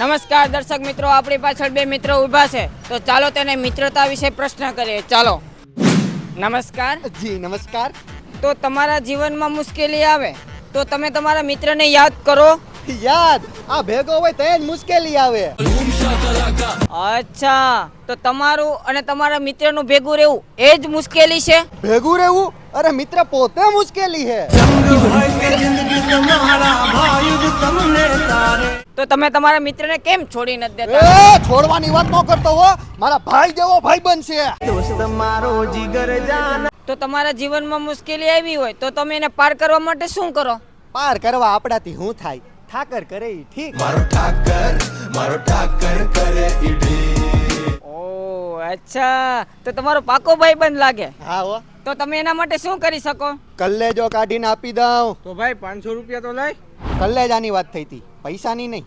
નમસ્કાર દર્શક મિત્રો, આપણી પાછળ બે મિત્રો ઊભા છે, તો ચાલો તેને મિત્રતા વિશે પ્રશ્ન કરીએ. ચાલો. નમસ્કાર. જી નમસ્કાર. તો તમારા જીવનમાં મુશ્કેલી આવે તો તમે તમારા મિત્રને યાદ કરો? યાદ આ ભેગો હોય તો જ મુશ્કેલી આવે. અચ્છા, તો તમારું અને તમારા મિત્રનું ભેગું રહેવું એ જ મુશ્કેલી છે? ભેગું રહેવું? અરે મિત્ર પોતે મુશ્કેલી છે. તો તમે તમારા મિત્રને કેમ છોડી નથી દેતા? એ છોડવાની વાત ન કરતો હો, મારા ભાઈ જેવો ભાઈબંધ છે. તો તમારા જીવનમાં મુશ્કેલી આવી હોય તો તમે એને પાર કરવા માટે શું કરો? પાર કરવા આપણાથી શું થાય? ઠાકર કરે ઈ ઠીક. મારો ઠાકર કરે ઈ ઠીક. ઓ અચ્છા, તો તમારો પાકો ભાઈબંધ લાગે. હા હો, તો તમે એના માટે શું કરી શકો? કલ્લેજો કાઢીને આપી દઉં. તો ભાઈ 500 રૂપિયા તો લઈ. કલ્લેજાની વાત થઈ હતી, પૈસાની નહીં.